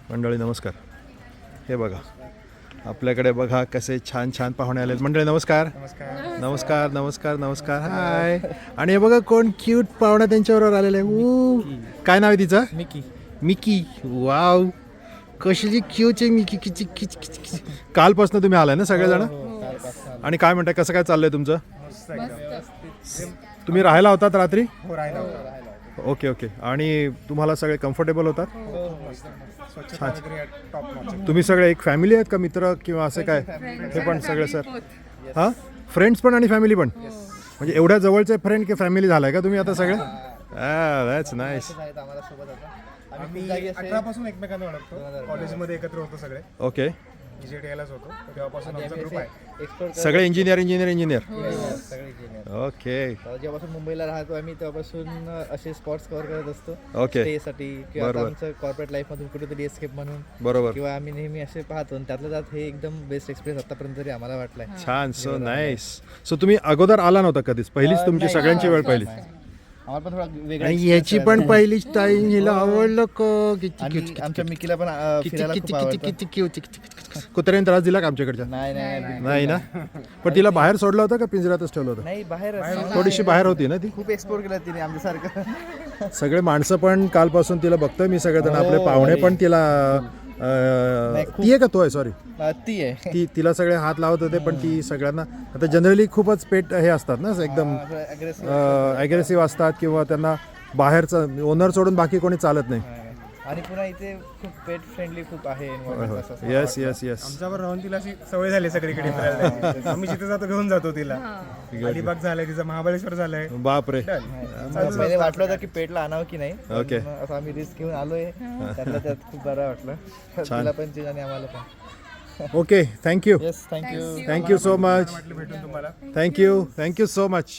मंडळी नमस्कार. हे बघा आपल्याकडे बघा कसे छान छान पाहुणे आलेत. मंडळी नमस्कार. नमस्कार नमस्कार नमस्कार. हाय. आणि हे बघा कोण क्यूट पाहुणा त्यांच्याबरोबर आलेला आहे. काय नाव आहे तिचं? मिकी. मिकी. वाव कशी क्यूट आहे मिकी. किची किच किच. कालपासून तुम्ही आलाय ना सगळेजण? आणि काय म्हणताय, कसं काय चाललंय तुमचं? तुम्ही राहायला होतात रात्री? हो, राहिला. Okay okay. आणि तुम्हाला सगळे कम्फर्टेबल होतात? स्वच्छता वगैरे टॉप नॉच. तुम्ही सगळे एक फॅमिली आहेत का, मित्र किंवा असं काय? हे पण सगळे सर. हां, फ्रेंड्स पण आणि फॅमिली पण? म्हणजे एवढ्या जवळचे फ्रेंड की फॅमिली झालाय का तुम्ही आता सगळे? That's nice. आम्ही 18 पासून एकमेकांना ओळखतो. कॉलेजमध्ये एकत्र होतो सगळे. ओके. EJTLच होतो, तेव्हापासून आमचा ग्रुप आहे. सगळे इंजिनियर इंजिनियर इंजिनियर. सगळे इंजिनियर. ओके जेव्हापासून मुंबईला राहतो आम्ही तेव्हापासून असे स्पॉट्स कव्हर करत असतो. ओके. स्टेसाठी किंवा आता बरोबर. आमचं कॉर्पोरेट लाईफ मधून कुठेतरी एस्केप म्हणून बरोबर. किंवा आम्ही नेहमी असे पाहतो आणि त्यातलं त्यात हे एकदम बेस्ट एक्सपिरियन्स आतापर्यंत तरी आम्हाला वाटलाय. छान. So nice. सो तुम्ही अगोदर आला नव्हता कधीच? पहिलीच तुमची सगळ्यांची वेळ पहिली? आम्हाला पण थोडा वेगळा आणि याची पण पहिलीच टाईम. हिला आवडलं का? आणि आमच्या मिकीला पण फिरायला खूप आवडतं. कुत्र्याने त्रास दिला का आमच्याकडच्या? नाही नाही ना. पण तिला बाहेर सोडलं होतं का पिंजऱ्यातच ठेवलं होतं? नाही बाहेर थोडीशी बाहेर होती ना ती. खूप एक्सप्लोर केलं तिने आमच्यासारखं. सगळे माणसं पण कालपासून तिला बघतोय मी, सगळेजण आपले पाहुणे पण तिला ती आहे का तो आहे? सॉरी, ती आहे. तिला सगळे हात लावत होते. पण ती सगळ्यांना आता जनरली खूपच पेट हे असतात ना, एकदम ॲग्रेसिव्ह असतात किंवा त्यांना बाहेरचं ओनर सोडून बाकी कोणी चालत नाही. आणि पुन्हा इथे खूप पेट फ्रेंडली खूप आहे environment असं. Yes yes yes. आमच्यावर राहून तिला अशी सवय झाली सगळीकडे फिरायला जायची. आम्ही जिथे जातो घेऊन जातो तिला. अलिबाग झालंय तिचं, महाबळेश्वर झालंय. बापरे. पहिले वाटलं होतं की पेटला आणावं की नाही. ओके. पण असं आम्ही रिस्क घेऊन आलोय, त्यातल्या त्यात खूप बरं वाटलं. तिला पण चेंज आणि आम्हाला पण. Okay. Thank you. Yes, thank you. Thank you so much. भेटून तुम्हाला. थँक्यू. Thank you so much.